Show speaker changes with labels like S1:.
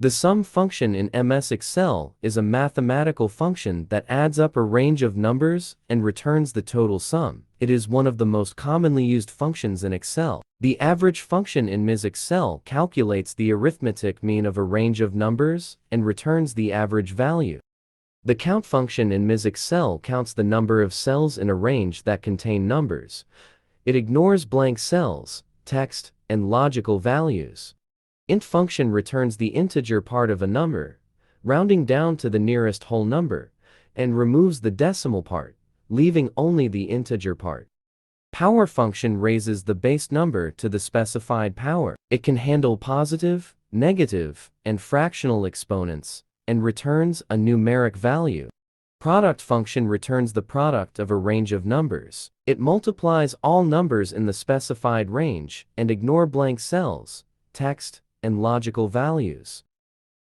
S1: The sum function in MS Excel is a mathematical function that adds up a range of numbers and returns the total sum. It is one of the most commonly used functions in Excel. The average function in MS Excel calculates the arithmetic mean of a range of numbers and returns the average value. The count function in MS Excel counts the number of cells in a range that contain numbers. It ignores blank cells, text, and logical values. Int function returns the integer part of a number, rounding down to the nearest whole number, and removes the decimal part, leaving only the integer part. Power function raises the base number to the specified power. It can handle positive, negative, and fractional exponents, and returns a numeric value. Product function returns the product of a range of numbers. It multiplies all numbers in the specified range and ignores blank cells, text, and logical values.